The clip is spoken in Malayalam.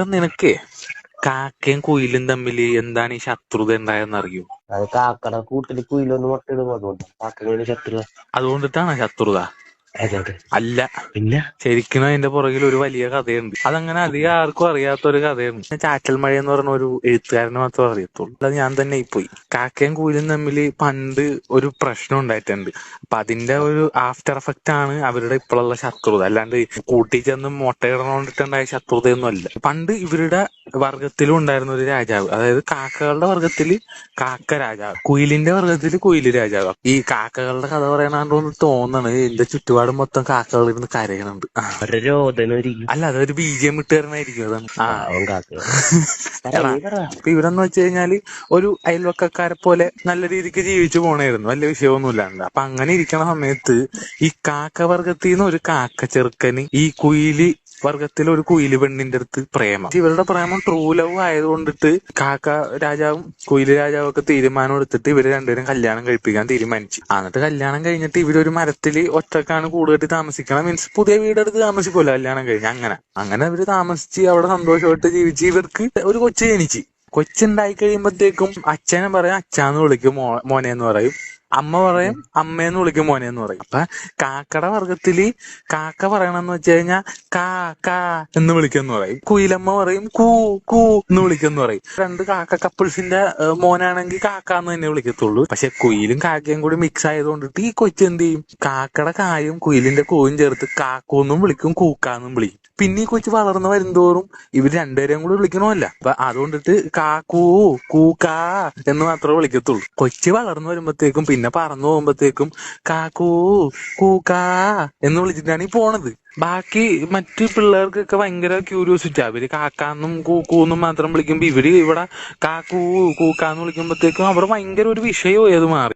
എടാ നിനക്കേ കാക്കയും കുയിലും തമ്മില് എന്താണ് ഈ ശത്രുത ഉണ്ടായെന്നറിയോ? അത് കാക്കട കൂട്ടില് കുയിലൊന്ന് മുട്ടയിടുമ്പോ അതുകൊണ്ടാണ് കാക്കകളുടെ ശത്രുത. അതുകൊണ്ടിട്ടാണ് ശത്രുത? അതെ അതെ. അല്ല, പിന്നെ ശരിക്കും അതിന്റെ പുറകിൽ ഒരു വലിയ കഥയുണ്ട്. അതങ്ങനെ അധികം ആർക്കും അറിയാത്ത ഒരു കഥയാണ്. ചാറ്റൽ മഴ എന്ന് പറഞ്ഞ ഒരു എഴുത്തുകാരന് മാത്രമേ അറിയത്തുള്ളൂ. അത് ഞാൻ തന്നെ പോയി. കാക്കയും കുയിലും തമ്മിൽ പണ്ട് ഒരു പ്രശ്നം ഉണ്ടായിട്ടുണ്ട്. അപ്പൊ അതിന്റെ ഒരു ആഫ്റ്റർ എഫക്റ്റ് ആണ് അവരുടെ ഇപ്പോഴുള്ള ശത്രുത. അല്ലാണ്ട് കൂട്ടി ചെന്ന് മുട്ടയിടണോണ്ടിട്ടുണ്ടായ ശത്രുതയൊന്നും അല്ല. പണ്ട് ഇവരുടെ വർഗത്തിലും ഉണ്ടായിരുന്ന ഒരു രാജാവ്, അതായത് കാക്കകളുടെ വർഗത്തില് കാക്ക രാജാവ്, കുയിലിന്റെ വർഗത്തില് കുയില് രാജാവ്. ഈ കാക്കകളുടെ കഥ പറയാനാണ്ടോന്ന് തോന്നണ് എന്റെ ചുറ്റുപാടും മൊത്തം കാക്കകൾ ഇരുന്ന് കരയണുണ്ട്. അവരുടെ രോദനൊരിക്കും. അല്ല, അതൊരു ബീജിയം ഇട്ട് തരണായിരിക്കും. അതാണ്. പാവം കാക്കകൾ. എടാ, ഇപ്പൊ ഇവരെന്ന് വെച്ച് കഴിഞ്ഞാല് ഒരു അയൽവക്കക്കാരെ പോലെ നല്ല രീതിക്ക് ജീവിച്ചു പോണായിരുന്നു, വലിയ വിഷയമൊന്നുമില്ലാണ്ട്. അപ്പൊ അങ്ങനെ ഇരിക്കണ സമയത്ത് ഈ കാക്ക വർഗത്തിൽ നിന്ന് ഒരു കാക്ക ചെറുക്കന് ഈ കുയില് വർഗത്തിൽ ഒരു കുയില് പെണ്ണിന്റെ അടുത്ത് പ്രേമം. ഇവരുടെ പ്രേമം ട്രൂ ലവ് ആയതുകൊണ്ടിട്ട് കാക്ക രാജാവും കുയില് രാജാവും ഒക്കെ തീരുമാനം എടുത്തിട്ട് ഇവര് രണ്ടുപേരും കല്യാണം കഴിപ്പിക്കാൻ തീരുമാനിച്ചു. എന്നിട്ട് കല്യാണം കഴിഞ്ഞിട്ട് ഇവരൊരു മരത്തില് ഒറ്റക്കാണ് കൂട് കെട്ടി താമസിക്കണം. മീൻസ് പുതിയ വീടെടുത്ത് താമസിക്കുമല്ലോ കല്യാണം കഴിഞ്ഞ്. അങ്ങനെ അവര് താമസിച്ച് അവിടെ സന്തോഷമായിട്ട് ജീവിച്ച് ഇവർക്ക് ഒരു കൊച്ചു ജനിച്ച്. കൊച്ചുണ്ടായി കഴിയുമ്പോഴത്തേക്കും അച്ഛനെ പറയും അച്ഛാന്ന് വിളിക്കും, മോനെന്ന് പറയും. അമ്മ പറയും അമ്മേന്ന് വിളിക്കും, മോനെന്ന് പറയും. അപ്പൊ കാക്കയുടെ വർഗത്തില് കാക്ക പറയണെന്ന് വെച്ച് കഴിഞ്ഞാൽ കാ കാ എന്ന് വിളിക്കെന്ന് പറയും. കുയിലമ്മ പറയും കൂ കൂ എന്ന് വിളിക്കെന്ന് പറയും. രണ്ട് കാക്ക കപ്പിൾസിന്റെ മോനാണെങ്കിൽ കാക്കാന്ന് തന്നെ വിളിക്കത്തുള്ളൂ. പക്ഷെ കുയിലും കാക്കയും കൂടി മിക്സ് ആയതുകൊണ്ടിട്ട് ഈ കൊച്ചെന്ത് ചെയ്യും, കാക്കയുടെ കായും കുയിലിന്റെ കൂയും ചേർത്ത് കാക്കൂന്നും വിളിക്കും, കൂക്കാന്നും വിളിക്കും. പിന്നെ ഈ കൊച്ചു വളർന്നു വരുന്തോറും ഇവർ രണ്ടുപേരെയും കൂടി വിളിക്കണമല്ല. അപ്പൊ അതുകൊണ്ടിട്ട് കാക്കൂ കൂക്കാ എന്ന് മാത്രമേ വിളിക്കത്തുള്ളൂ. കൊച്ചു വളർന്നു വരുമ്പോഴത്തേക്കും പിന്നെ പറന്നു പോകുമ്പോഴത്തേക്കും കാക്കൂ കൂക്കാ എന്ന് വിളിച്ചിട്ടാണ് ഈ പോണത്. ബാക്കി മറ്റു പിള്ളേർക്കൊക്കെ ഭയങ്കര ക്യൂരിയോസിറ്റി. അവര് കാക്കാന്നും കൂക്കൂന്നും മാത്രം വിളിക്കുമ്പോ ഇവര് ഇവിടെ കാക്കൂ കൂക്കാന്ന് വിളിക്കുമ്പോഴത്തേക്കും അവിടെ ഭയങ്കര ഒരു വിഷയവും ഏത് മാറി.